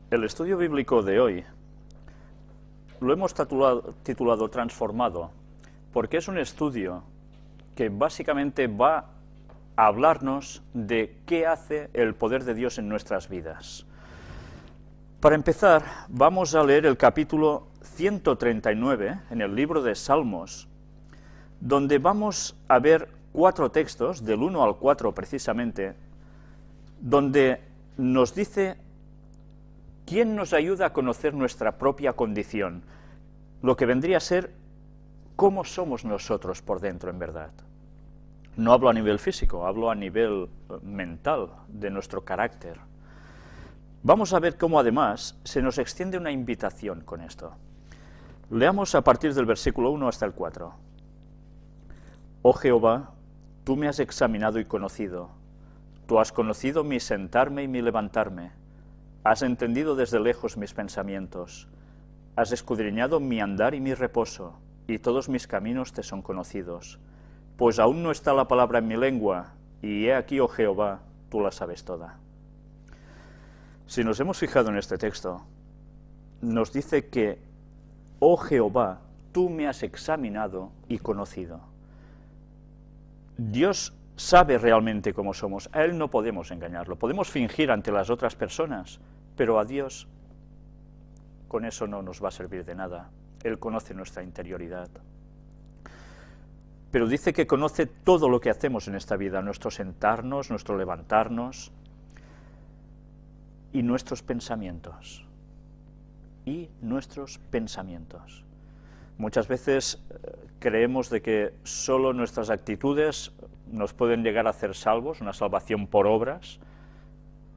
El estudio bíblico de hoy lo hemos titulado Transformado, porque es un estudio que básicamente va a hablarnos de qué hace el poder de Dios en nuestras vidas. Para empezar, vamos a leer el capítulo 139 en el libro de Salmos, donde vamos a ver 4 textos, del 1 al 4 precisamente, donde nos dice quién nos ayuda a conocer nuestra propia condición, lo que vendría a ser cómo somos nosotros por dentro en verdad. No hablo a nivel físico, hablo a nivel mental, de nuestro carácter. Vamos a ver cómo además se nos extiende una invitación con esto. Leamos a partir del versículo 1 hasta el 4. Oh Jehová, tú me has examinado y conocido. Tú has conocido mi sentarme y mi levantarme. Has entendido desde lejos mis pensamientos. Has escudriñado mi andar y mi reposo, y todos mis caminos te son conocidos. Pues aún no está la palabra en mi lengua, y he aquí, oh Jehová, tú la sabes toda. Si nos hemos fijado en este texto, nos dice que, oh Jehová, tú me has examinado y conocido. Dios sabe realmente cómo somos, a Él no podemos engañarlo, podemos fingir ante las otras personas, pero a Dios con eso no nos va a servir de nada. Él conoce nuestra interioridad. Pero dice que conoce todo lo que hacemos en esta vida, nuestro sentarnos, nuestro levantarnos y nuestros pensamientos. Y nuestros pensamientos. Muchas veces creemos de que solo nuestras actitudes nos pueden llegar a hacer salvos, una salvación por obras,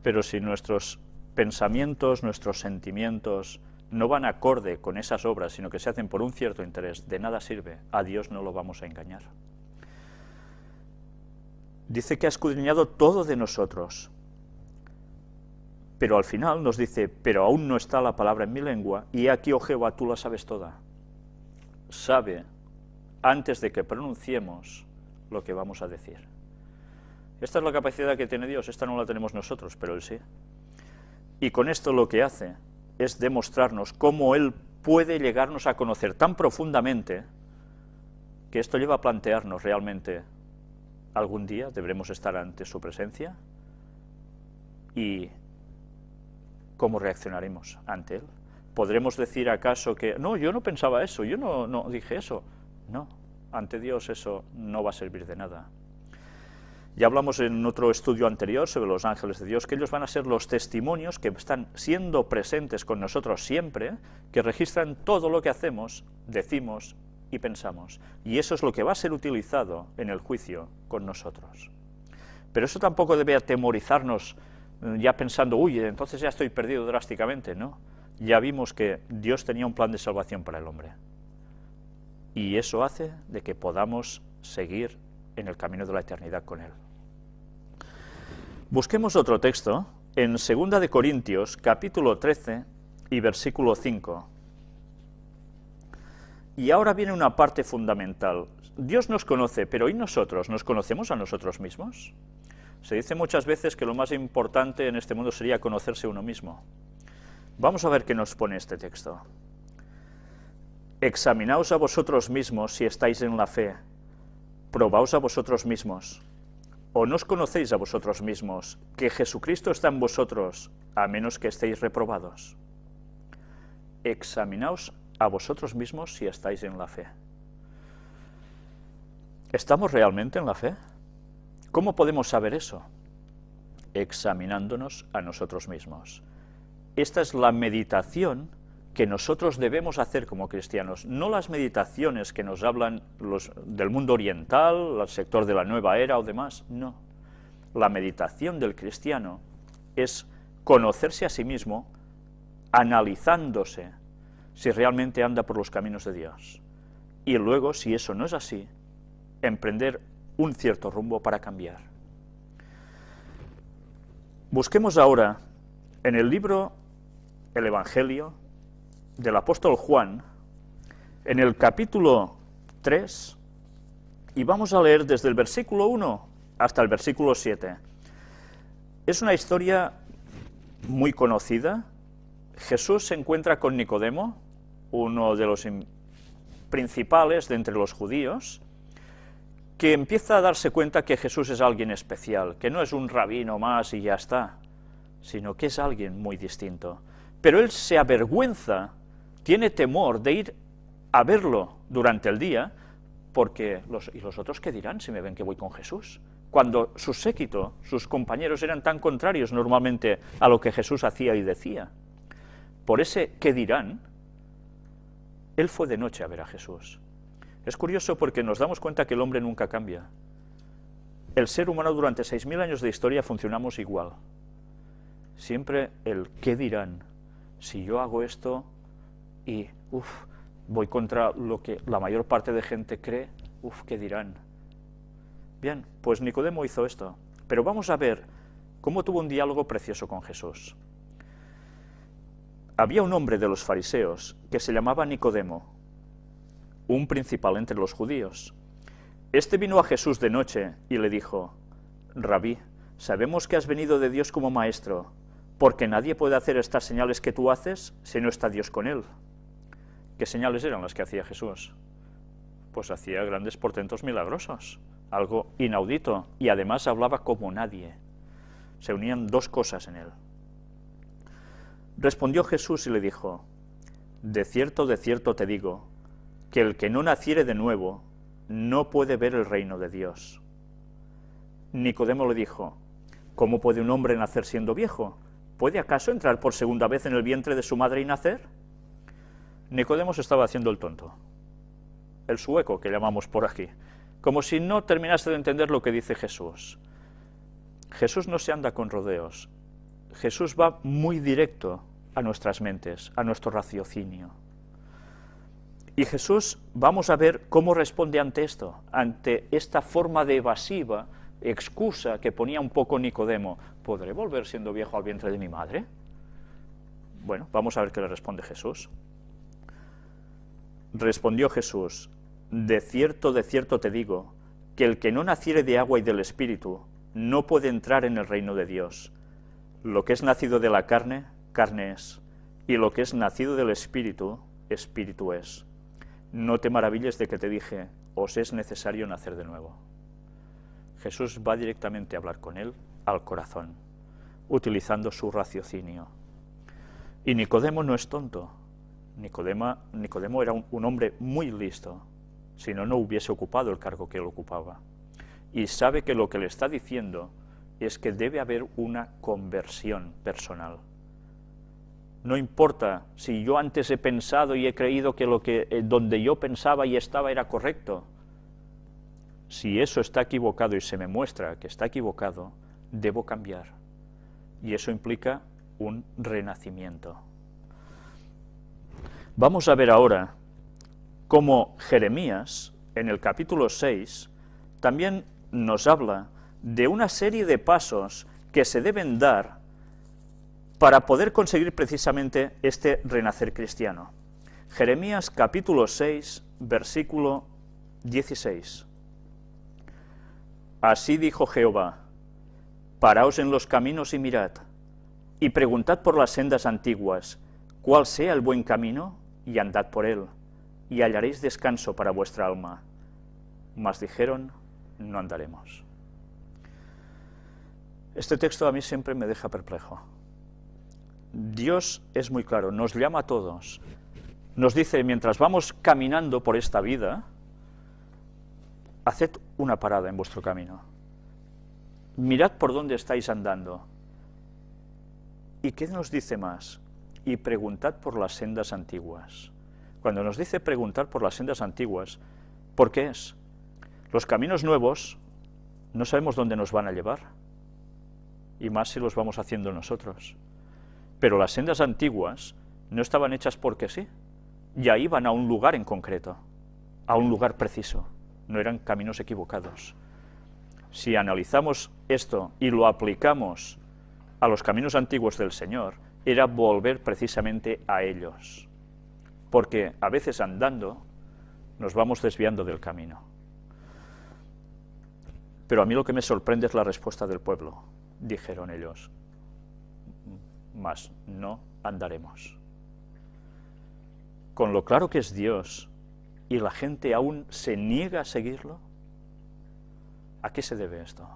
pero si nuestros pensamientos, nuestros sentimientos no van acorde con esas obras, sino que se hacen por un cierto interés, de nada sirve, a Dios no lo vamos a engañar. Dice que ha escudriñado todo de nosotros, pero al final nos dice, pero aún no está la palabra en mi lengua, y aquí, oh Jehová, tú la sabes toda. Sabe, antes de que pronunciemos, lo que vamos a decir. Esta es la capacidad que tiene Dios, esta no la tenemos nosotros, pero Él sí. Y con esto lo que hace es demostrarnos cómo Él puede llegarnos a conocer tan profundamente que esto lleva a plantearnos realmente, algún día deberemos estar ante su presencia y cómo reaccionaremos ante Él. ¿Podremos decir acaso que, no, yo no pensaba eso, yo no dije eso? No, ante Dios eso no va a servir de nada. Ya hablamos en otro estudio anterior sobre los ángeles de Dios, que ellos van a ser los testimonios que están siendo presentes con nosotros siempre, que registran todo lo que hacemos, decimos y pensamos. Y eso es lo que va a ser utilizado en el juicio con nosotros. Pero eso tampoco debe atemorizarnos ya pensando, uy, entonces ya estoy perdido drásticamente, ¿no? Ya vimos que Dios tenía un plan de salvación para el hombre. Y eso hace de que podamos seguir en el camino de la eternidad con Él. Busquemos otro texto en 2 de Corintios, capítulo 13 y versículo 5. Y ahora viene una parte fundamental. Dios nos conoce, pero ¿y nosotros? ¿Nos conocemos a nosotros mismos? Se dice muchas veces que lo más importante en este mundo sería conocerse uno mismo. Vamos a ver qué nos pone este texto. Examinaos a vosotros mismos si estáis en la fe. Probaos a vosotros mismos. ¿O no os conocéis a vosotros mismos que Jesucristo está en vosotros, a menos que estéis reprobados? Examinaos a vosotros mismos si estáis en la fe. ¿Estamos realmente en la fe? ¿Cómo podemos saber eso? Examinándonos a nosotros mismos. Esta es la meditación que nosotros debemos hacer como cristianos, no las meditaciones que nos hablan los del mundo oriental, el sector de la nueva era o demás, no. La meditación del cristiano es conocerse a sí mismo, analizándose si realmente anda por los caminos de Dios. Y luego, si eso no es así, emprender un cierto rumbo para cambiar. Busquemos ahora en el libro, el Evangelio del apóstol Juan, en el capítulo 3, y vamos a leer desde el versículo 1 hasta el versículo 7. Es una historia muy conocida, Jesús se encuentra con Nicodemo, uno de los principales de entre los judíos, que empieza a darse cuenta que Jesús es alguien especial, que no es un rabino más y ya está, sino que es alguien muy distinto. Pero él se avergüenza, tiene temor de ir a verlo durante el día, porque ¿y los otros qué dirán si me ven que voy con Jesús? Cuando su séquito, sus compañeros eran tan contrarios normalmente a lo que Jesús hacía y decía. Por ese ¿qué dirán?, él fue de noche a ver a Jesús. Es curioso porque nos damos cuenta que el hombre nunca cambia. El ser humano durante 6.000 años de historia funcionamos igual. Siempre el ¿qué dirán? Si yo hago esto y voy contra lo que la mayor parte de gente cree, ¿qué dirán? Bien, pues Nicodemo hizo esto, pero vamos a ver cómo tuvo un diálogo precioso con Jesús. Había un hombre de los fariseos que se llamaba Nicodemo, un principal entre los judíos. Este vino a Jesús de noche y le dijo: Rabí, sabemos que has venido de Dios como maestro, porque nadie puede hacer estas señales que tú haces si no está Dios con él. ¿Qué señales eran las que hacía Jesús? Pues hacía grandes portentos milagrosos, algo inaudito, y además hablaba como nadie. Se unían dos cosas en él. Respondió Jesús y le dijo: de cierto te digo, que el que no naciere de nuevo no puede ver el reino de Dios. Nicodemo le dijo: ¿cómo puede un hombre nacer siendo viejo? ¿Puede acaso entrar por segunda vez en el vientre de su madre y nacer? Nicodemo se estaba haciendo el tonto, el sueco que llamamos por aquí, como si no terminase de entender lo que dice Jesús. Jesús no se anda con rodeos, Jesús va muy directo a nuestras mentes, a nuestro raciocinio. Y Jesús, vamos a ver cómo responde ante esto, ante esta forma de evasiva excusa que ponía un poco Nicodemo. ¿Podré volver siendo viejo al vientre de mi madre? Bueno, vamos a ver qué le responde Jesús. Respondió Jesús: de cierto te digo, que el que no naciere de agua y del Espíritu no puede entrar en el reino de Dios. Lo que es nacido de la carne, carne es, y lo que es nacido del Espíritu, Espíritu es. No te maravilles de que te dije: os es necesario nacer de nuevo. Jesús va directamente a hablar con él al corazón, utilizando su raciocinio. Y Nicodemo no es tonto. Nicodemo era un hombre muy listo, si no, no hubiese ocupado el cargo que él ocupaba. Y sabe que lo que le está diciendo es que debe haber una conversión personal. No importa si yo antes he pensado y he creído que donde yo pensaba y estaba era correcto. Si eso está equivocado y se me muestra que está equivocado, debo cambiar. Y eso implica un renacimiento. Vamos a ver ahora cómo Jeremías, en el capítulo 6, también nos habla de una serie de pasos que se deben dar para poder conseguir precisamente este renacer cristiano. Jeremías capítulo 6, versículo 16. Así dijo Jehová: paraos en los caminos y mirad, y preguntad por las sendas antiguas, cuál sea el buen camino, y andad por él, y hallaréis descanso para vuestra alma. Mas dijeron: no andaremos. Este texto a mí siempre me deja perplejo. Dios es muy claro, nos llama a todos, nos dice: mientras vamos caminando por esta vida, haced una parada en vuestro camino, mirad por dónde estáis andando. ¿Y qué nos dice más? Y preguntad por las sendas antiguas. Cuando nos dice preguntar por las sendas antiguas, ¿por qué es? Los caminos nuevos no sabemos dónde nos van a llevar, y más si los vamos haciendo nosotros. Pero las sendas antiguas no estaban hechas porque sí, ya iban a un lugar en concreto, a un lugar preciso, no eran caminos equivocados. Si analizamos esto y lo aplicamos a los caminos antiguos del Señor, era volver precisamente a ellos, porque a veces andando nos vamos desviando del camino. Pero a mí lo que me sorprende es la respuesta del pueblo. Dijeron ellos: mas no andaremos. con lo claro que es Dios, y la gente aún se niega a seguirlo? ¿A qué se debe esto?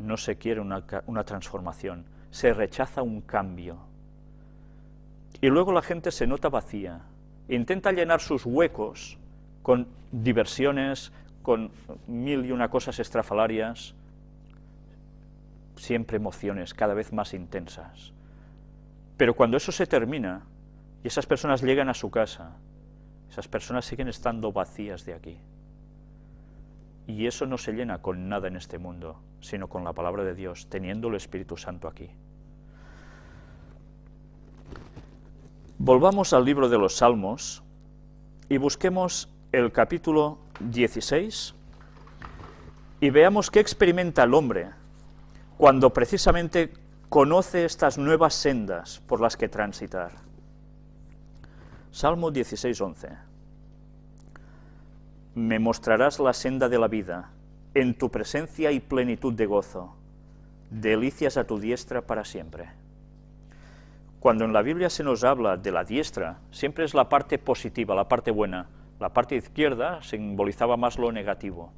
No se quiere una transformación, se rechaza un cambio. Y luego la gente se nota vacía, intenta llenar sus huecos con diversiones, con mil y una cosas estrafalarias, siempre emociones cada vez más intensas. Pero cuando eso se termina y esas personas llegan a su casa, esas personas siguen estando vacías de aquí. Y eso no se llena con nada en este mundo, sino con la palabra de Dios, teniendo el Espíritu Santo aquí. Volvamos al libro de los Salmos y busquemos el capítulo 16 y veamos qué experimenta el hombre cuando precisamente conoce estas nuevas sendas por las que transitar. Salmo 16:11. Me mostrarás la senda de la vida, en tu presencia y plenitud de gozo, delicias a tu diestra para siempre. Cuando en la Biblia se nos habla de la diestra, siempre es la parte positiva, la parte buena. La parte izquierda simbolizaba más lo negativo.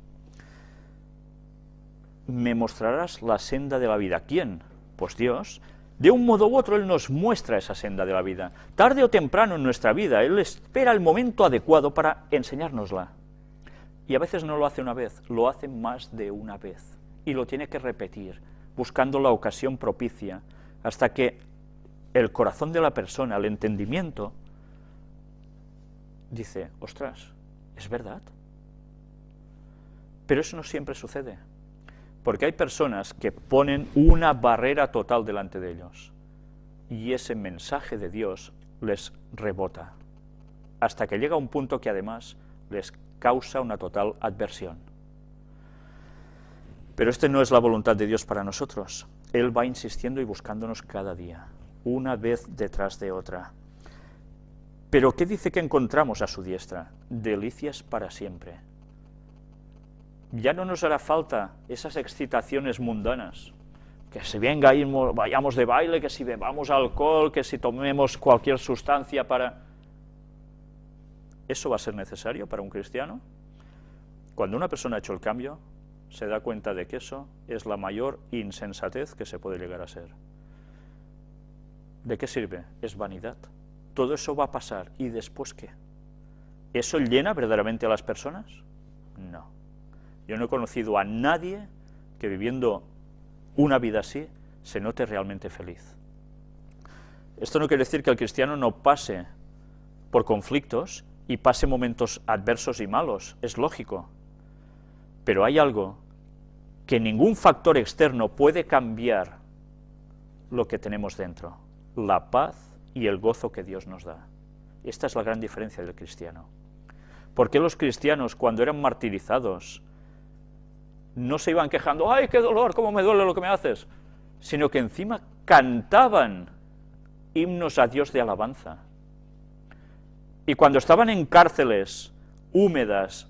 Me mostrarás la senda de la vida. ¿Quién? Pues Dios. De un modo u otro Él nos muestra esa senda de la vida. Tarde o temprano en nuestra vida, Él espera el momento adecuado para enseñárnosla. Y a veces no lo hace una vez, lo hace más de una vez. Y lo tiene que repetir, buscando la ocasión propicia, hasta que el corazón de la persona, el entendimiento, dice, ostras, ¿es verdad? Pero eso no siempre sucede, porque hay personas que ponen una barrera total delante de ellos, y ese mensaje de Dios les rebota, hasta que llega un punto que además les causa una total adversión. Pero esta no es la voluntad de Dios para nosotros. Él va insistiendo y buscándonos cada día, una vez detrás de otra. Pero ¿qué dice que encontramos a su diestra? Delicias para siempre. Ya no nos hará falta esas excitaciones mundanas, que si venga ahí, vayamos de baile, que si bebamos alcohol, que si tomemos cualquier sustancia para... ¿Eso va a ser necesario para un cristiano? Cuando una persona ha hecho el cambio, se da cuenta de que eso es la mayor insensatez que se puede llegar a ser. ¿De qué sirve? Es vanidad. Todo eso va a pasar, ¿y después qué? ¿Eso llena verdaderamente a las personas? No. Yo no he conocido a nadie que viviendo una vida así se note realmente feliz. Esto no quiere decir que el cristiano no pase por conflictos y pase momentos adversos y malos, es lógico. Pero hay algo que ningún factor externo puede cambiar lo que tenemos dentro, la paz y el gozo que Dios nos da. Esta es la gran diferencia del cristiano. ¿Por qué los cristianos, cuando eran martirizados, no se iban quejando, ¡ay, qué dolor, cómo me duele lo que me haces!, sino que encima cantaban himnos a Dios de alabanza? Y cuando estaban en cárceles húmedas,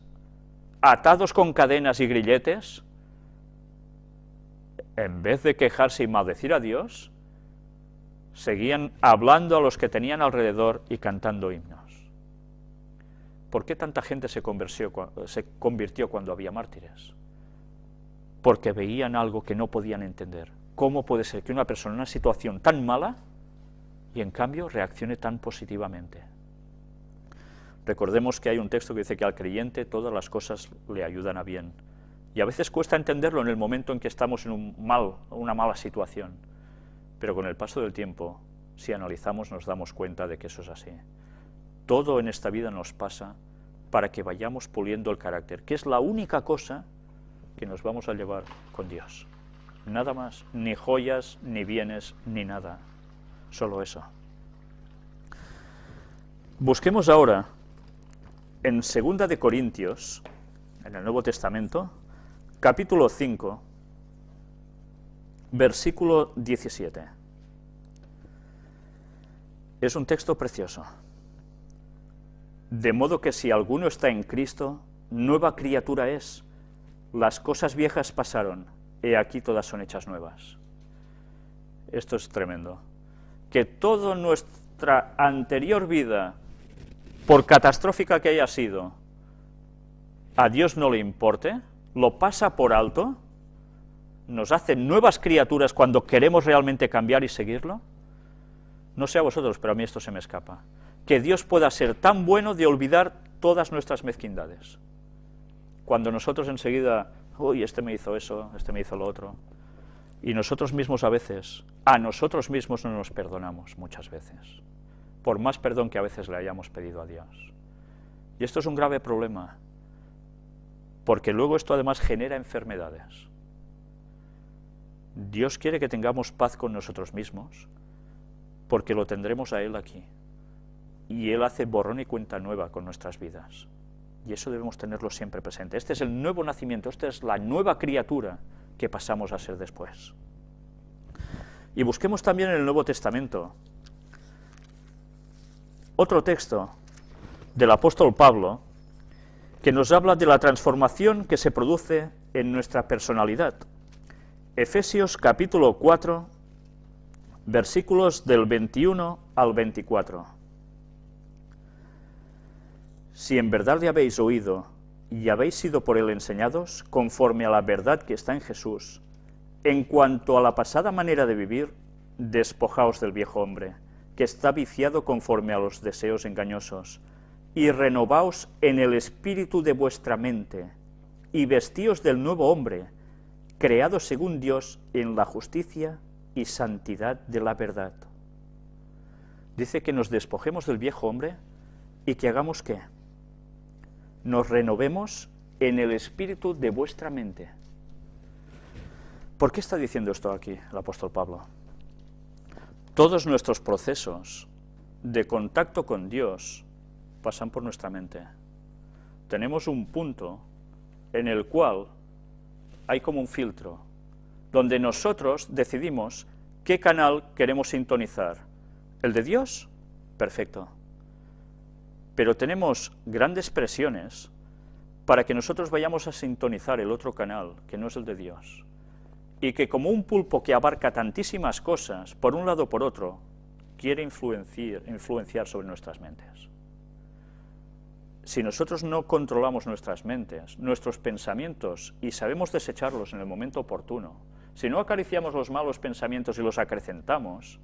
atados con cadenas y grilletes, en vez de quejarse y maldecir a Dios, seguían hablando a los que tenían alrededor y cantando himnos. ¿Por qué tanta gente se convirtió cuando había mártires? Porque veían algo que no podían entender. ¿Cómo puede ser que una persona en una situación tan mala y en cambio reaccione tan positivamente? Recordemos que hay un texto que dice que al creyente todas las cosas le ayudan a bien. Y a veces cuesta entenderlo en el momento en que estamos en una mala situación. Pero con el paso del tiempo, si analizamos, nos damos cuenta de que eso es así. Todo en esta vida nos pasa para que vayamos puliendo el carácter, que es la única cosa que nos vamos a llevar con Dios. Nada más, ni joyas, ni bienes, ni nada. Solo eso. Busquemos ahora en 2 de Corintios, en el Nuevo Testamento, capítulo 5, versículo 17. Es un texto precioso. De modo que si alguno está en Cristo, nueva criatura es. Las cosas viejas pasaron, he aquí todas son hechas nuevas. Esto es tremendo. Que toda nuestra anterior vida por catastrófica que haya sido, a Dios no le importe, lo pasa por alto, nos hace nuevas criaturas cuando queremos realmente cambiar y seguirlo. No sé a vosotros, pero a mí esto se me escapa. Que Dios pueda ser tan bueno de olvidar todas nuestras mezquindades. Cuando nosotros enseguida, uy, este me hizo eso, este me hizo lo otro. Y nosotros mismos a veces, a nosotros mismos no nos perdonamos muchas veces, por más perdón que a veces le hayamos pedido a Dios. Y esto es un grave problema, porque luego esto además genera enfermedades. Dios quiere que tengamos paz con nosotros mismos, porque lo tendremos a Él aquí. Y Él hace borrón y cuenta nueva con nuestras vidas. Y eso debemos tenerlo siempre presente. Este es el nuevo nacimiento, esta es la nueva criatura que pasamos a ser después. Y busquemos también en el Nuevo Testamento otro texto del apóstol Pablo que nos habla de la transformación que se produce en nuestra personalidad. Efesios capítulo 4, versículos del 21 al 24. Si en verdad le habéis oído y habéis sido por él enseñados, conforme a la verdad que está en Jesús, en cuanto a la pasada manera de vivir, despojaos del viejo hombre, que está viciado conforme a los deseos engañosos, y renovaos en el espíritu de vuestra mente, y vestíos del nuevo hombre, creado según Dios en la justicia y santidad de la verdad. Dice que nos despojemos del viejo hombre y que hagamos ¿qué? Nos renovemos en el espíritu de vuestra mente. ¿Por qué está diciendo esto aquí el apóstol Pablo? Todos nuestros procesos de contacto con Dios pasan por nuestra mente. Tenemos un punto en el cual hay como un filtro, donde nosotros decidimos qué canal queremos sintonizar. ¿El de Dios? Perfecto. Pero tenemos grandes presiones para que nosotros vayamos a sintonizar el otro canal, que no es el de Dios. Y que como un pulpo que abarca tantísimas cosas, por un lado o por otro, quiere influenciar sobre nuestras mentes. Si nosotros no controlamos nuestras mentes, nuestros pensamientos, y sabemos desecharlos en el momento oportuno, si no acariciamos los malos pensamientos y los acrecentamos,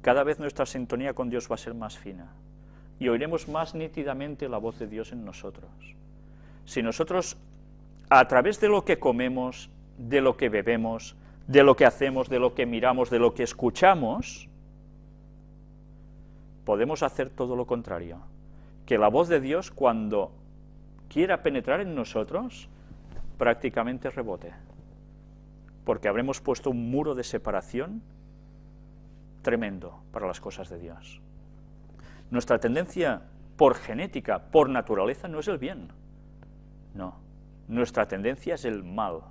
cada vez nuestra sintonía con Dios va a ser más fina, y oiremos más nítidamente la voz de Dios en nosotros. Si nosotros, a través de lo que comemos, de lo que bebemos, de lo que hacemos, de lo que miramos, de lo que escuchamos, podemos hacer todo lo contrario. Que la voz de Dios, cuando quiera penetrar en nosotros, prácticamente rebote. Porque habremos puesto un muro de separación tremendo para las cosas de Dios. Nuestra tendencia por genética, por naturaleza, no es el bien. No, nuestra tendencia es el mal.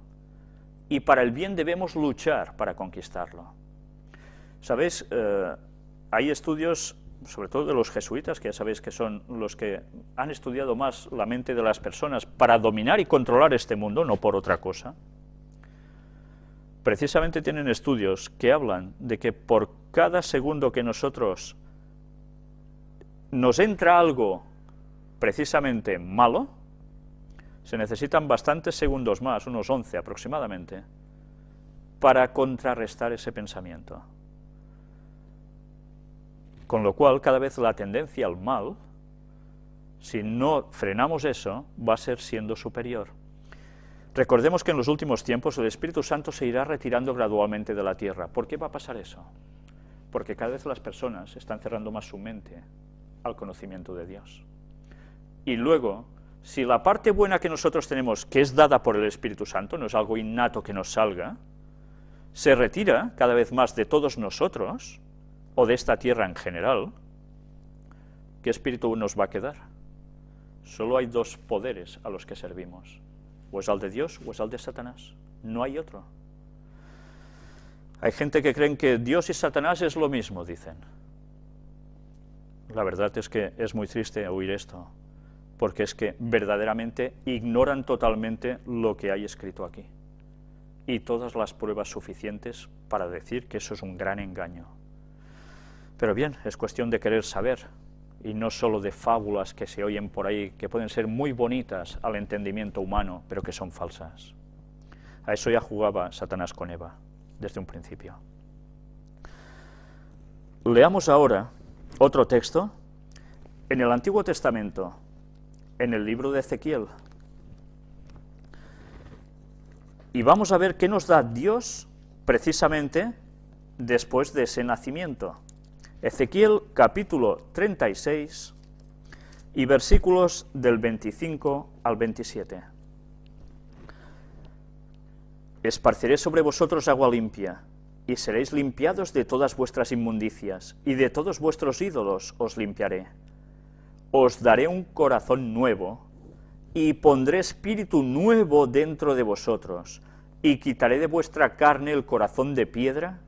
Y para el bien debemos luchar para conquistarlo. ¿Sabéis? Hay estudios, sobre todo de los jesuitas, que ya sabéis que son los que han estudiado más la mente de las personas para dominar y controlar este mundo, no por otra cosa. Precisamente tienen estudios que hablan de que por cada segundo que nosotros nos entra algo precisamente malo, se necesitan bastantes segundos más, unos 11 aproximadamente, para contrarrestar ese pensamiento. Con lo cual, cada vez la tendencia al mal, si no frenamos eso, va a ser siendo superior. Recordemos que en los últimos tiempos el Espíritu Santo se irá retirando gradualmente de la tierra. ¿Por qué va a pasar eso? Porque cada vez las personas están cerrando más su mente al conocimiento de Dios. Y luego, si la parte buena que nosotros tenemos, que es dada por el Espíritu Santo, no es algo innato que nos salga, se retira cada vez más de todos nosotros, o de esta tierra en general, ¿qué espíritu nos va a quedar? Solo hay dos poderes a los que servimos, o es al de Dios o es al de Satanás, no hay otro. Hay gente que creen que Dios y Satanás es lo mismo, dicen. La verdad es que es muy triste oír esto, porque es que verdaderamente ignoran totalmente lo que hay escrito aquí, y todas las pruebas suficientes para decir que eso es un gran engaño. Pero bien, es cuestión de querer saber y no solo de fábulas que se oyen por ahí, que pueden ser muy bonitas al entendimiento humano, pero que son falsas. A eso ya jugaba Satanás con Eva, desde un principio. Leamos ahora otro texto en el Antiguo Testamento, en el libro de Ezequiel. Y vamos a ver qué nos da Dios precisamente después de ese nacimiento. Ezequiel capítulo 36 y versículos del 25 al 27. Esparciré sobre vosotros agua limpia, y seréis limpiados de todas vuestras inmundicias, y de todos vuestros ídolos os limpiaré. Os daré un corazón nuevo, y pondré espíritu nuevo dentro de vosotros, y quitaré de vuestra carne el corazón de piedra,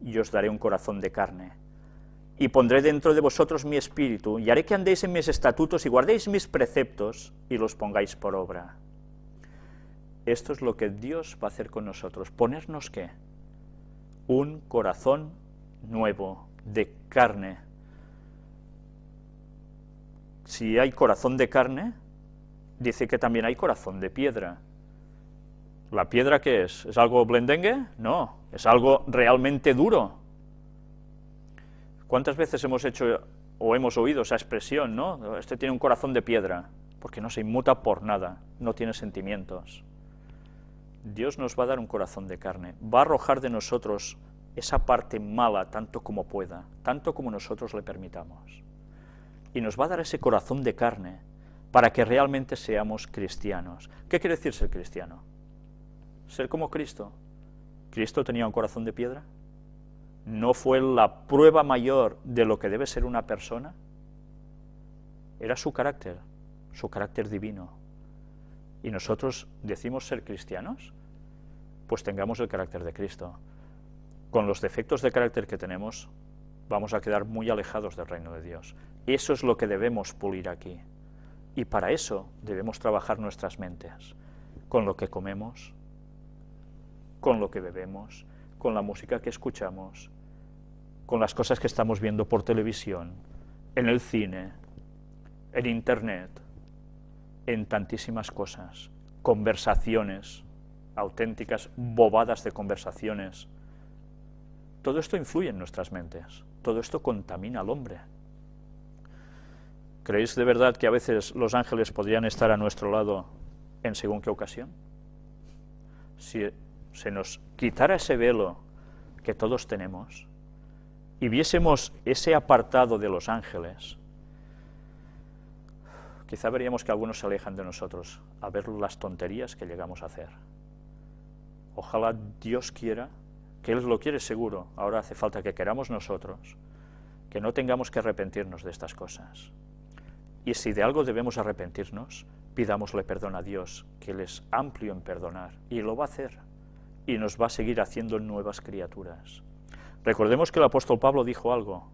y os daré un corazón de carne. Y pondré dentro de vosotros mi espíritu, y haré que andéis en mis estatutos, y guardéis mis preceptos, y los pongáis por obra. Esto es lo que Dios va a hacer con nosotros. ¿Ponernos qué? Un corazón nuevo, de carne. Si hay corazón de carne, dice que también hay corazón de piedra. ¿La piedra qué es? ¿Es algo blendengue? No, es algo realmente duro. ¿Cuántas veces hemos hecho o hemos oído esa expresión, no? Este tiene un corazón de piedra, porque no se inmuta por nada, no tiene sentimientos. Dios nos va a dar un corazón de carne, va a arrojar de nosotros esa parte mala tanto como pueda, tanto como nosotros le permitamos. Y nos va a dar ese corazón de carne para que realmente seamos cristianos. ¿Qué quiere decir ser cristiano? Ser como Cristo. ¿Cristo tenía un corazón de piedra? ¿No fue la prueba mayor de lo que debe ser una persona? Era su carácter divino. ¿Y nosotros decimos ser cristianos? Pues tengamos el carácter de Cristo. Con los defectos de carácter que tenemos, vamos a quedar muy alejados del reino de Dios. Eso es lo que debemos pulir aquí. Y para eso debemos trabajar nuestras mentes, con lo que comemos, con lo que bebemos, con la música que escuchamos, con las cosas que estamos viendo por televisión, en el cine, en internet, en tantísimas cosas, conversaciones, auténticas bobadas de conversaciones. Todo esto influye en nuestras mentes, todo esto contamina al hombre. ¿Creéis de verdad que a veces los ángeles podrían estar a nuestro lado en según qué ocasión? Si se nos quitara ese velo que todos tenemos y viésemos ese apartado de los ángeles, quizá veríamos que algunos se alejan de nosotros a ver las tonterías que llegamos a hacer. Ojalá Dios quiera, que Él lo quiere seguro, ahora hace falta que queramos nosotros, que no tengamos que arrepentirnos de estas cosas. Y si de algo debemos arrepentirnos, pidámosle perdón a Dios, que Él es amplio en perdonar, y lo va a hacer, y nos va a seguir haciendo nuevas criaturas. Recordemos que el apóstol Pablo dijo algo: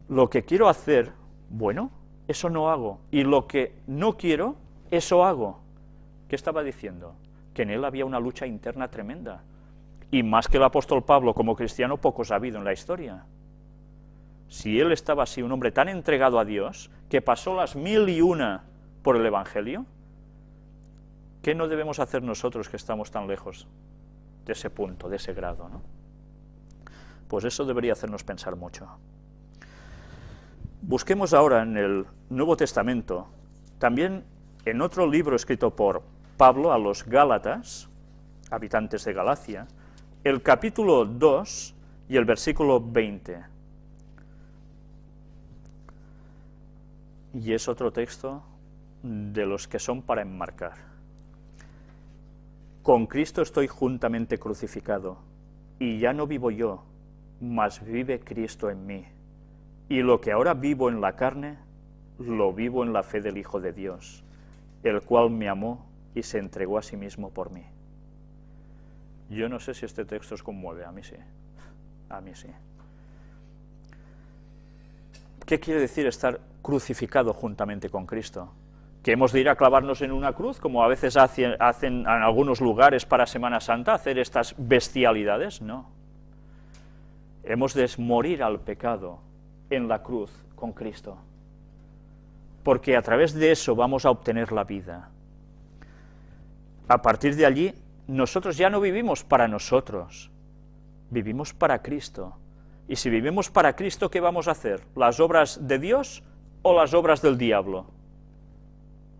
lo que quiero hacer, bueno, eso no hago, y lo que no quiero, eso hago. ¿Qué estaba diciendo? Que en él había una lucha interna tremenda, y más que el apóstol Pablo como cristiano, pocos ha habido en la historia. Si él estaba así, un hombre tan entregado a Dios, que pasó las 1001 por el Evangelio, ¿qué no debemos hacer nosotros que estamos tan lejos de ese punto, de ese grado, ¿no? Pues eso debería hacernos pensar mucho. Busquemos ahora en el Nuevo Testamento, también en otro libro escrito por Pablo a los Gálatas, habitantes de Galacia, el capítulo 2 y el versículo 20. Y es otro texto de los que son para enmarcar. Con Cristo estoy juntamente crucificado, y ya no vivo yo, mas vive Cristo en mí. Y lo que ahora vivo en la carne, lo vivo en la fe del Hijo de Dios, el cual me amó y se entregó a sí mismo por mí. Yo no sé si este texto os conmueve, a mí sí. A mí sí. ¿Qué quiere decir estar crucificado juntamente con Cristo? ¿Que hemos de ir a clavarnos en una cruz, como a veces hacen en algunos lugares para Semana Santa, hacer estas bestialidades? No. Hemos de morir al pecado en la cruz con Cristo, porque a través de eso vamos a obtener la vida. A partir de allí, nosotros ya no vivimos para nosotros, vivimos para Cristo. Y si vivimos para Cristo, ¿qué vamos a hacer? ¿Las obras de Dios o las obras del diablo?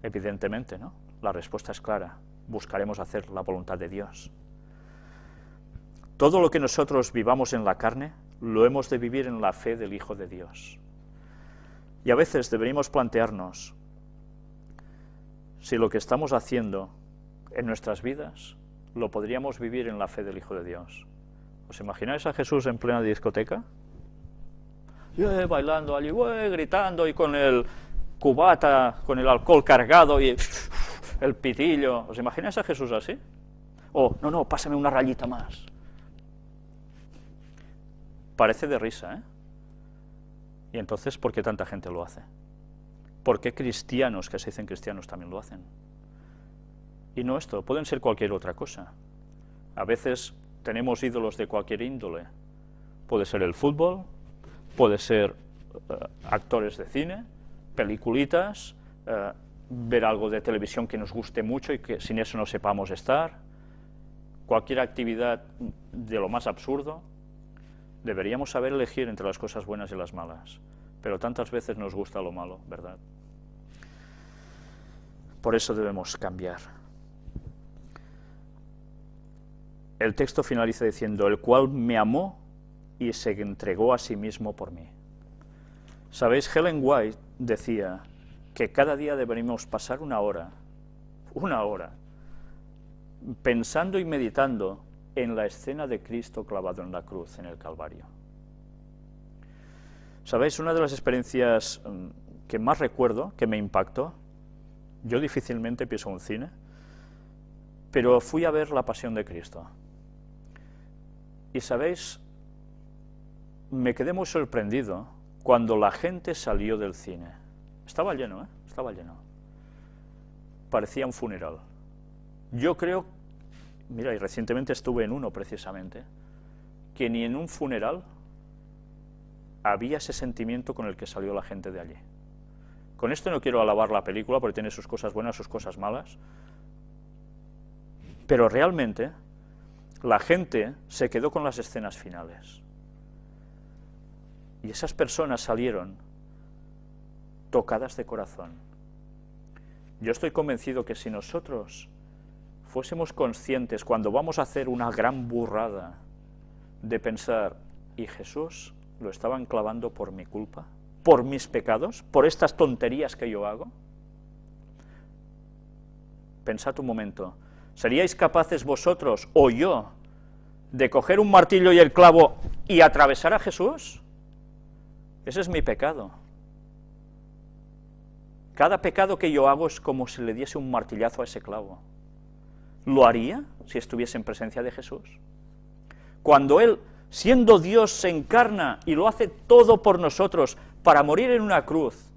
Evidentemente, ¿no? La respuesta es clara, buscaremos hacer la voluntad de Dios. Todo lo que nosotros vivamos en la carne, lo hemos de vivir en la fe del Hijo de Dios. Y a veces deberíamos plantearnos si lo que estamos haciendo en nuestras vidas lo podríamos vivir en la fe del Hijo de Dios. ¿Os imagináis a Jesús en plena discoteca? Bailando allí, gritando y con el cubata, con el alcohol cargado y el pitillo. ¿Os imagináis a Jesús así? No, pásame una rayita más. Parece de risa, ¿eh? Y entonces, ¿por qué tanta gente lo hace? ¿Por qué cristianos que se dicen cristianos también lo hacen? Y no esto, pueden ser cualquier otra cosa. A veces tenemos ídolos de cualquier índole. Puede ser el fútbol, puede ser actores de cine, peliculitas, ver algo de televisión que nos guste mucho y que sin eso no sepamos estar, cualquier actividad de lo más absurdo. Deberíamos saber elegir entre las cosas buenas y las malas, pero tantas veces nos gusta lo malo, ¿verdad? Por eso debemos cambiar. El texto finaliza diciendo, el cual me amó y se entregó a sí mismo por mí. ¿Sabéis? Ellen White decía que cada día deberíamos pasar una hora, pensando y meditando en la escena de Cristo clavado en la cruz, en el Calvario. ¿Sabéis? Una de las experiencias que más recuerdo, que me impactó, yo difícilmente pienso en un cine, pero fui a ver La Pasión de Cristo. Y ¿sabéis? Me quedé muy sorprendido cuando la gente salió del cine. Estaba lleno, ¿eh? Estaba lleno. Parecía un funeral. Yo creo, mira, y recientemente estuve en uno precisamente, que ni en un funeral había ese sentimiento con el que salió la gente de allí. Con esto no quiero alabar la película porque tiene sus cosas buenas, sus cosas malas, pero realmente la gente se quedó con las escenas finales. Y esas personas salieron tocadas de corazón. Yo estoy convencido que si nosotros fuésemos conscientes cuando vamos a hacer una gran burrada de pensar, ¿y Jesús lo estaban clavando por mi culpa? ¿Por mis pecados? ¿Por estas tonterías que yo hago? Pensad un momento, ¿seríais capaces vosotros o yo de coger un martillo y el clavo y atravesar a Jesús? Ese es mi pecado. Cada pecado que yo hago es como si le diese un martillazo a ese clavo. ¿Lo haría si estuviese en presencia de Jesús? Cuando Él, siendo Dios, se encarna y lo hace todo por nosotros para morir en una cruz,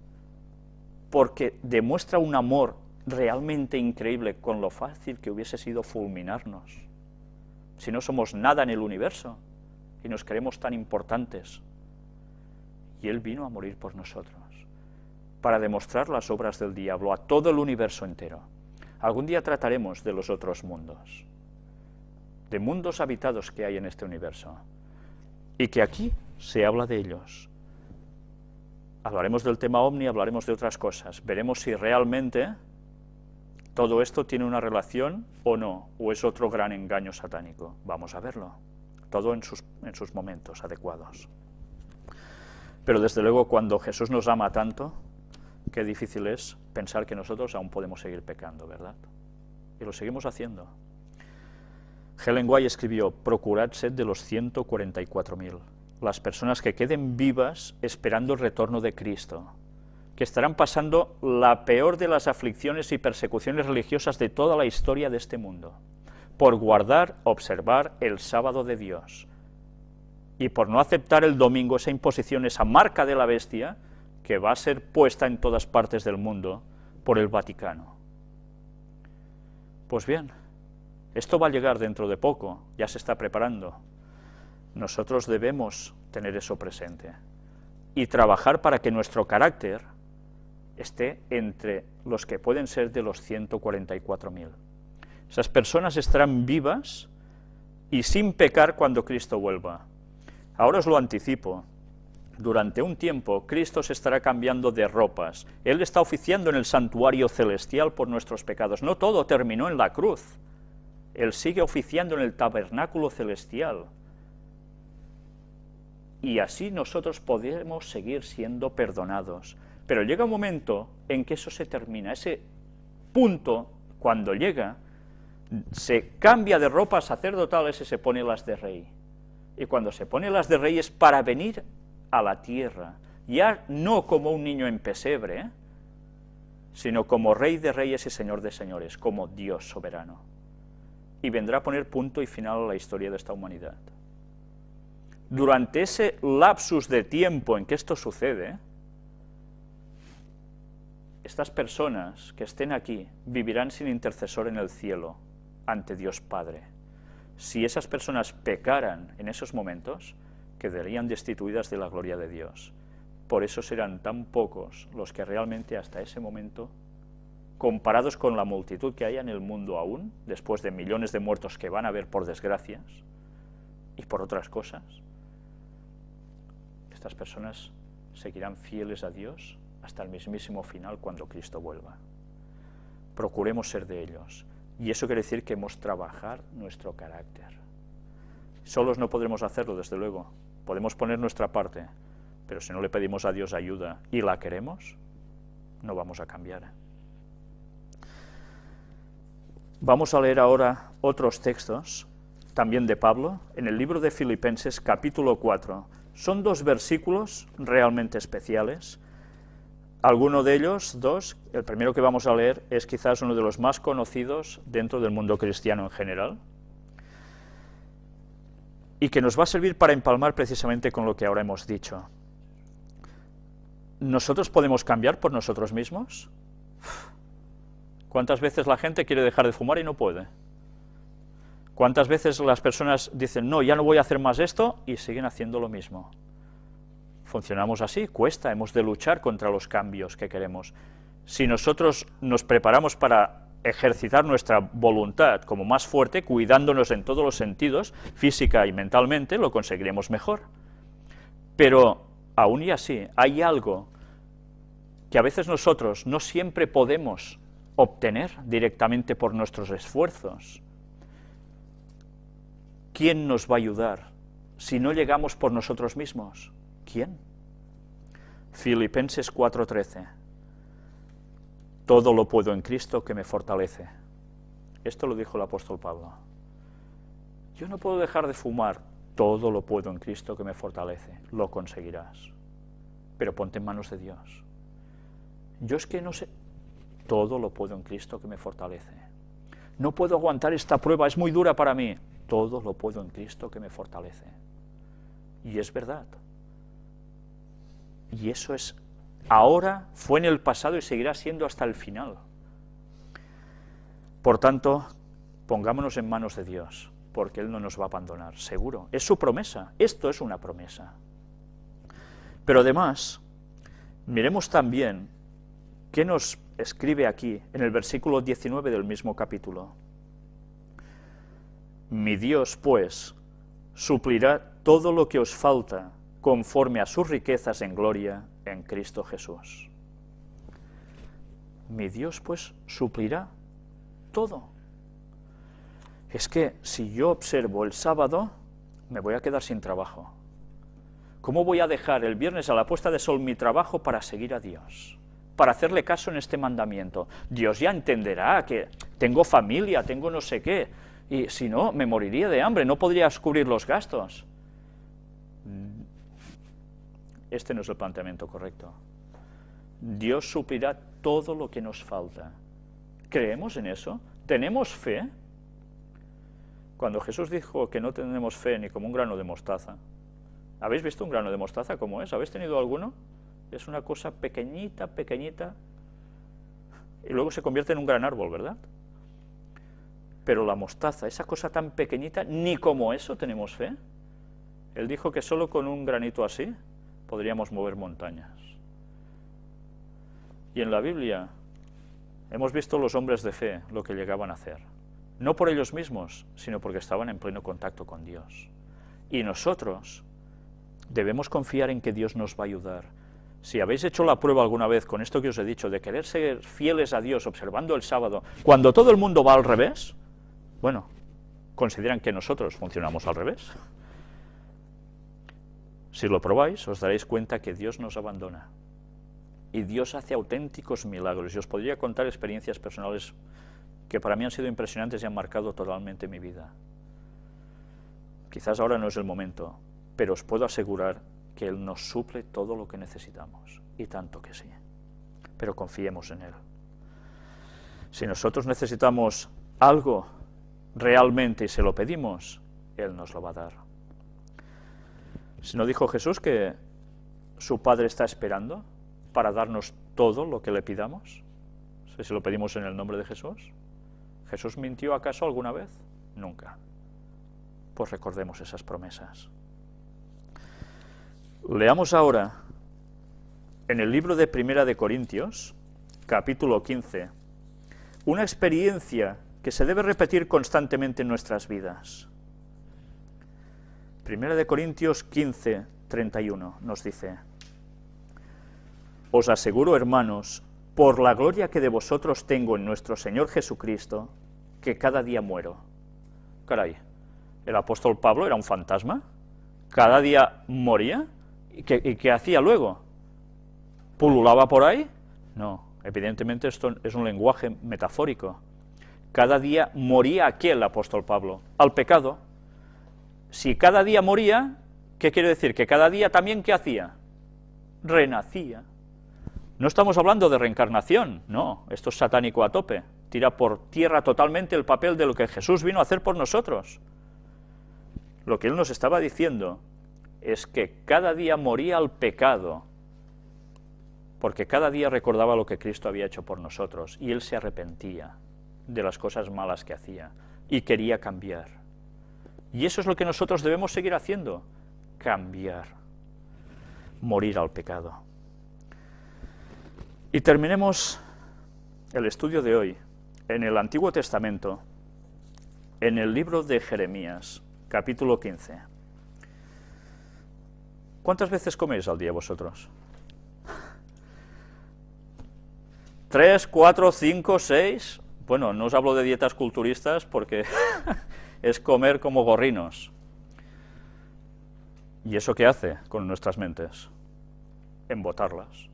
porque demuestra un amor realmente increíble con lo fácil que hubiese sido fulminarnos. Si no somos nada en el universo y nos creemos tan importantes. Y Él vino a morir por nosotros, para demostrar las obras del diablo a todo el universo entero. Algún día trataremos de los otros mundos, de mundos habitados que hay en este universo, y que aquí se habla de ellos. Hablaremos del tema ovni, hablaremos de otras cosas, veremos si realmente todo esto tiene una relación o no, o es otro gran engaño satánico. Vamos a verlo, todo en sus momentos adecuados. Pero desde luego cuando Jesús nos ama tanto, qué difícil es pensar que nosotros aún podemos seguir pecando, ¿verdad? Y lo seguimos haciendo. Ellen White escribió, procurad sed de los 144.000, las personas que queden vivas esperando el retorno de Cristo, que estarán pasando la peor de las aflicciones y persecuciones religiosas de toda la historia de este mundo, por guardar, observar el sábado de Dios, y por no aceptar el domingo esa imposición, esa marca de la bestia, que va a ser puesta en todas partes del mundo por el Vaticano. Pues bien, esto va a llegar dentro de poco, ya se está preparando. Nosotros debemos tener eso presente. y trabajar para que nuestro carácter esté entre los que pueden ser de los 144.000. Esas personas estarán vivas y sin pecar cuando Cristo vuelva. Ahora os lo anticipo. Durante un tiempo, Cristo se estará cambiando de ropas. Él está oficiando en el santuario celestial por nuestros pecados. No todo terminó en la cruz. Él sigue oficiando en el tabernáculo celestial. Y así nosotros podemos seguir siendo perdonados. Pero llega un momento en que eso se termina. Ese punto, cuando llega, se cambia de ropas sacerdotales y se pone las de rey. Y cuando se pone las de rey es para venir a la tierra, ya no como un niño en pesebre, sino como Rey de reyes y Señor de señores, como Dios soberano. Y vendrá a poner punto y final a la historia de esta humanidad. Durante ese lapsus de tiempo en que esto sucede, estas personas que estén aquí vivirán sin intercesor en el cielo ante Dios Padre. Si esas personas pecaran en esos momentos, quedarían destituidas de la gloria de Dios. Por eso serán tan pocos los que realmente hasta ese momento, comparados con la multitud que hay en el mundo aún, después de millones de muertos que van a haber por desgracias y por otras cosas, estas personas seguirán fieles a Dios hasta el mismísimo final cuando Cristo vuelva. Procuremos ser de ellos. Y eso quiere decir que hemos de trabajar nuestro carácter. Solos no podremos hacerlo, desde luego. Podemos poner nuestra parte, pero si no le pedimos a Dios ayuda y la queremos, no vamos a cambiar. Vamos a leer ahora otros textos, también de Pablo, en el libro de Filipenses, capítulo 4. Son 2 versículos realmente especiales. Alguno de ellos, 2, el primero que vamos a leer es quizás uno de los más conocidos dentro del mundo cristiano en general, y que nos va a servir para empalmar precisamente con lo que ahora hemos dicho. ¿Nosotros podemos cambiar por nosotros mismos? ¿Cuántas veces la gente quiere dejar de fumar y no puede? ¿Cuántas veces las personas dicen, no, ya no voy a hacer más esto, y siguen haciendo lo mismo? Funcionamos así, cuesta, hemos de luchar contra los cambios que queremos. Si nosotros nos preparamos para ejercitar nuestra voluntad como más fuerte, cuidándonos en todos los sentidos, física y mentalmente, lo conseguiremos mejor. Pero, aún y así, hay algo que a veces nosotros no siempre podemos obtener directamente por nuestros esfuerzos. ¿Quién nos va a ayudar si no llegamos por nosotros mismos? ¿Quién? Filipenses 4:13. Todo lo puedo en Cristo que me fortalece. Esto lo dijo el apóstol Pablo. Yo no puedo dejar de fumar. Todo lo puedo en Cristo que me fortalece. Lo conseguirás. Pero ponte en manos de Dios. Yo es que no sé. Todo lo puedo en Cristo que me fortalece. No puedo aguantar esta prueba, es muy dura para mí. Todo lo puedo en Cristo que me fortalece. Y es verdad. Y eso es ahora, fue en el pasado y seguirá siendo hasta el final. Por tanto, pongámonos en manos de Dios, porque Él no nos va a abandonar, seguro. Es su promesa, esto es una promesa. Pero además, miremos también qué nos escribe aquí, en el versículo 19 del mismo capítulo. Mi Dios, pues, suplirá todo lo que os falta, conforme a sus riquezas en gloria en Cristo Jesús. Mi Dios, pues, suplirá todo. Es que si yo observo el sábado, me voy a quedar sin trabajo. ¿Cómo voy a dejar el viernes a la puesta de sol mi trabajo para seguir a Dios? Para hacerle caso en este mandamiento. Dios ya entenderá que tengo familia, tengo no sé qué, y si no, me moriría de hambre, no podría cubrir los gastos. Este no es el planteamiento correcto. Dios suplirá todo lo que nos falta. ¿Creemos en eso? ¿Tenemos fe? Cuando Jesús dijo que no tenemos fe ni como un grano de mostaza, ¿habéis visto un grano de mostaza cómo es? ¿Habéis tenido alguno? Es una cosa pequeñita, pequeñita, y luego se convierte en un gran árbol, ¿verdad? Pero la mostaza, esa cosa tan pequeñita, ni como eso tenemos fe. Él dijo que solo con un granito así podríamos mover montañas. Y en la Biblia hemos visto los hombres de fe lo que llegaban a hacer, no por ellos mismos, sino porque estaban en pleno contacto con Dios. Y nosotros debemos confiar en que Dios nos va a ayudar. Si habéis hecho la prueba alguna vez con esto que os he dicho, de querer ser fieles a Dios observando el sábado, cuando todo el mundo va al revés, bueno, consideran que nosotros funcionamos al revés. Si lo probáis, os daréis cuenta que Dios nos abandona. Y Dios hace auténticos milagros. Y os podría contar experiencias personales que para mí han sido impresionantes y han marcado totalmente mi vida. Quizás ahora no es el momento, pero os puedo asegurar que Él nos suple todo lo que necesitamos, y tanto que sí. Pero confiemos en Él. Si nosotros necesitamos algo realmente y se lo pedimos, Él nos lo va a dar. ¿Si no dijo Jesús que su Padre está esperando para darnos todo lo que le pidamos? Si lo pedimos en el nombre de Jesús. ¿Jesús mintió acaso alguna vez? Nunca. Pues recordemos esas promesas. Leamos ahora en el libro de Primera de Corintios, capítulo 15, una experiencia que se debe repetir constantemente en nuestras vidas. Primera de Corintios 15, 31 nos dice: Os aseguro, hermanos, por la gloria que de vosotros tengo en nuestro Señor Jesucristo, que cada día muero. Caray, ¿el apóstol Pablo era un fantasma? ¿Cada día moría? ¿Y qué hacía luego? ¿Pululaba por ahí? No, evidentemente esto es un lenguaje metafórico. Cada día moría ¿a qué el apóstol Pablo? Al pecado. Si cada día moría, ¿qué quiere decir? Que cada día también ¿qué hacía? Renacía. No estamos hablando de reencarnación, no, esto es satánico a tope, tira por tierra totalmente el papel de lo que Jesús vino a hacer por nosotros. Lo que Él nos estaba diciendo es que cada día moría al pecado, porque cada día recordaba lo que Cristo había hecho por nosotros, y Él se arrepentía de las cosas malas que hacía, y quería cambiar. Y eso es lo que nosotros debemos seguir haciendo, cambiar, morir al pecado. Y terminemos el estudio de hoy en el Antiguo Testamento, en el libro de Jeremías, capítulo 15. ¿Cuántas veces coméis al día vosotros? 3, 4, 5, 6... Bueno, no os hablo de dietas culturistas porque es comer como gorrinos. ¿Y eso qué hace con nuestras mentes? Embotarlas.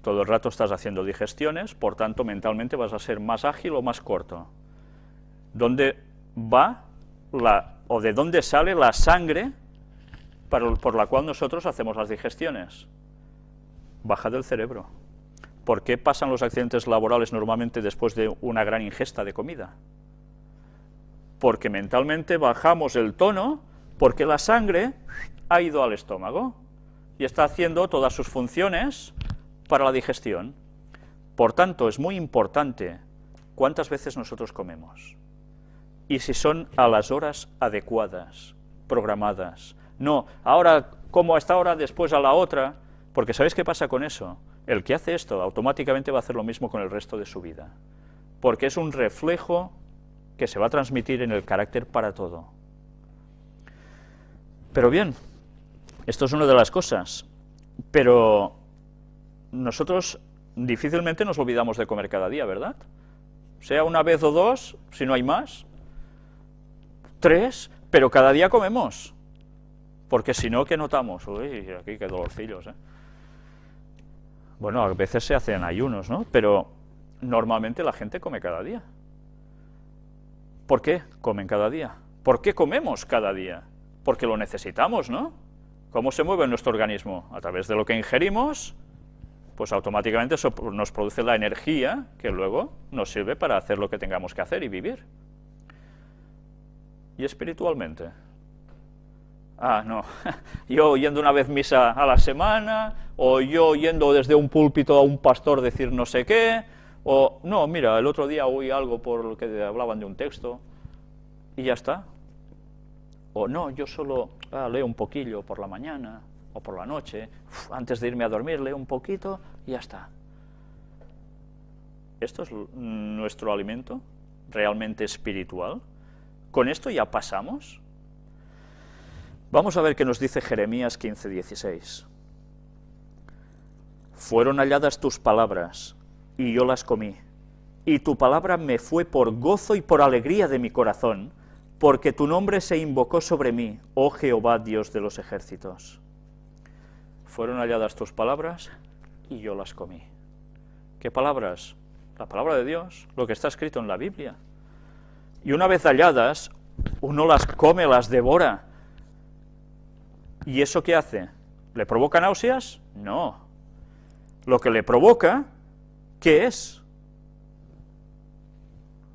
Todo el rato estás haciendo digestiones, por tanto mentalmente vas a ser más ágil o más corto. ¿Dónde va o de dónde sale la sangre por la cual nosotros hacemos las digestiones? Baja del cerebro. ¿Por qué pasan los accidentes laborales normalmente después de una gran ingesta de comida? Porque mentalmente bajamos el tono, porque la sangre ha ido al estómago y está haciendo todas sus funciones para la digestión. Por tanto, es muy importante cuántas veces nosotros comemos y si son a las horas adecuadas, programadas. No, ahora como a esta hora, después a la otra, porque ¿sabéis qué pasa con eso? El que hace esto automáticamente va a hacer lo mismo con el resto de su vida, porque es un reflejo que se va a transmitir en el carácter para todo. Pero bien, esto es una de las cosas, pero nosotros difícilmente nos olvidamos de comer cada día, ¿verdad? Sea una vez o dos, si no hay más, 3, pero cada día comemos, porque si no, ¿qué notamos? Uy, aquí qué dolorcillos, ¿eh? Bueno, a veces se hacen ayunos, ¿no? Pero normalmente la gente come cada día. ¿Por qué comen cada día? ¿Por qué comemos cada día? Porque lo necesitamos, ¿no? ¿Cómo se mueve nuestro organismo? A través de lo que ingerimos, pues automáticamente eso nos produce la energía que luego nos sirve para hacer lo que tengamos que hacer y vivir. ¿Y espiritualmente? Ah, no, yo yendo una vez misa a la semana, o yo yendo desde un púlpito a un pastor decir no sé qué, o no, mira, el otro día oí algo por lo que hablaban de un texto, y ya está. O no, yo solo leo un poquillo por la mañana, o por la noche, antes de irme a dormir, leo un poquito y ya está. ¿Esto es nuestro alimento realmente espiritual? ¿Con esto ya pasamos? Vamos a ver qué nos dice Jeremías 15:16. Fueron halladas tus palabras, y yo las comí, y tu palabra me fue por gozo y por alegría de mi corazón, porque tu nombre se invocó sobre mí, oh Jehová, Dios de los ejércitos. Fueron halladas tus palabras, y yo las comí. ¿Qué palabras? La palabra de Dios, lo que está escrito en la Biblia. Y una vez halladas, uno las come, las devora. ¿Y eso qué hace? ¿Le provoca náuseas? No. Lo que le provoca, ¿qué es?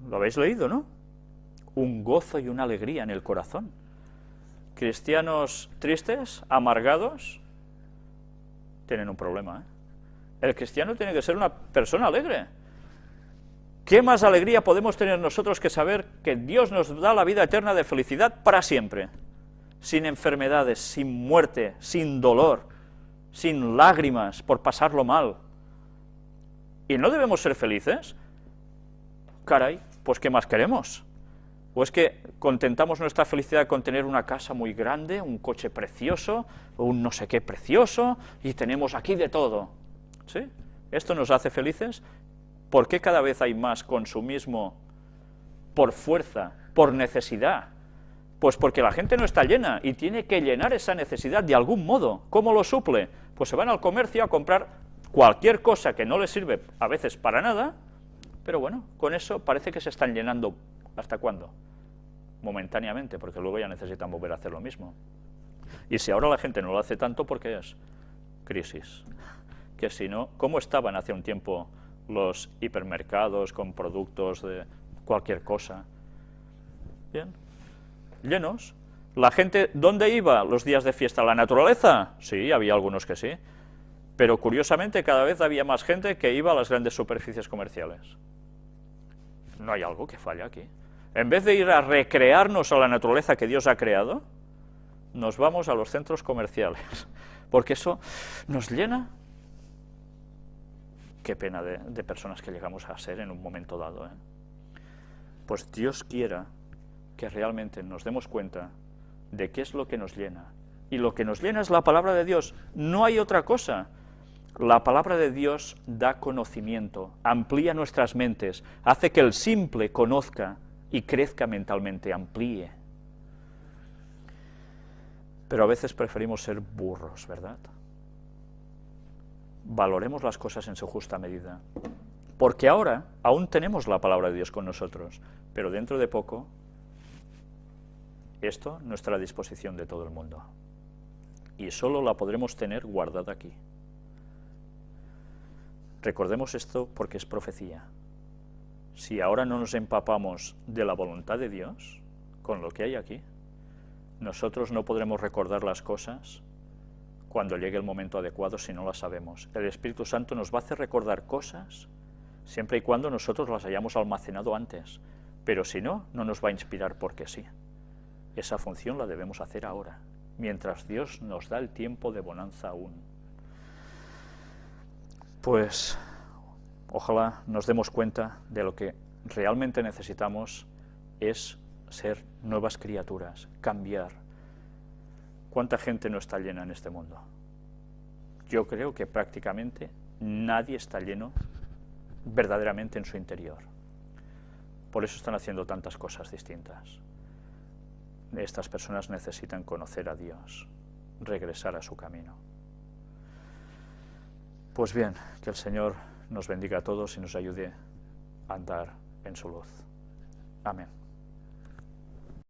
Lo habéis leído, ¿no? Un gozo y una alegría en el corazón. Cristianos tristes, amargados, tienen un problema, ¿eh? El cristiano tiene que ser una persona alegre. ¿Qué más alegría podemos tener nosotros que saber que Dios nos da la vida eterna de felicidad para siempre? Sin enfermedades, sin muerte, sin dolor, sin lágrimas por pasarlo mal. ¿Y no debemos ser felices? Caray, pues ¿qué más queremos? ¿O es que contentamos nuestra felicidad con tener una casa muy grande, un coche precioso, un no sé qué precioso, y tenemos aquí de todo? ¿Sí? ¿Esto nos hace felices? ¿Por qué cada vez hay más consumismo por fuerza, por necesidad? Pues porque la gente no está llena y tiene que llenar esa necesidad de algún modo. ¿Cómo lo suple? Pues se van al comercio a comprar cualquier cosa que no les sirve a veces para nada, pero bueno, con eso parece que se están llenando. ¿Hasta cuándo? Momentáneamente, porque luego ya necesitan volver a hacer lo mismo. Y si ahora la gente no lo hace tanto, ¿por qué es? Crisis. Que si no, ¿cómo estaban hace un tiempo los hipermercados con productos de cualquier cosa? Bien, llenos. La gente, ¿dónde iba los días de fiesta? ¿A la naturaleza? Sí, había algunos que sí, pero curiosamente cada vez había más gente que iba a las grandes superficies comerciales. ¿No hay algo que falla aquí? En vez de ir a recrearnos a la naturaleza que Dios ha creado, nos vamos a los centros comerciales, porque eso nos llena. Qué pena de personas que llegamos a ser en un momento dado, ¿eh? Pues Dios quiera que realmente nos demos cuenta de qué es lo que nos llena. Y lo que nos llena es la palabra de Dios, no hay otra cosa. La palabra de Dios da conocimiento, amplía nuestras mentes, hace que el simple conozca y crezca mentalmente, amplíe. Pero a veces preferimos ser burros, ¿verdad? Valoremos las cosas en su justa medida, porque ahora aún tenemos la palabra de Dios con nosotros, pero dentro de poco esto no estará a disposición de todo el mundo, y solo la podremos tener guardada aquí. Recordemos esto porque es profecía. Si ahora no nos empapamos de la voluntad de Dios, con lo que hay aquí, nosotros no podremos recordar las cosas cuando llegue el momento adecuado si no las sabemos. El Espíritu Santo nos va a hacer recordar cosas siempre y cuando nosotros las hayamos almacenado antes, pero si no, no nos va a inspirar porque sí. Esa función la debemos hacer ahora, mientras Dios nos da el tiempo de bonanza aún. Pues ojalá nos demos cuenta de lo que realmente necesitamos es ser nuevas criaturas, cambiar. ¿Cuánta gente no está llena en este mundo? Yo creo que prácticamente nadie está lleno verdaderamente en su interior. Por eso están haciendo tantas cosas distintas. Estas personas necesitan conocer a Dios, regresar a su camino. Pues bien, que el Señor nos bendiga a todos y nos ayude a andar en su luz. Amén.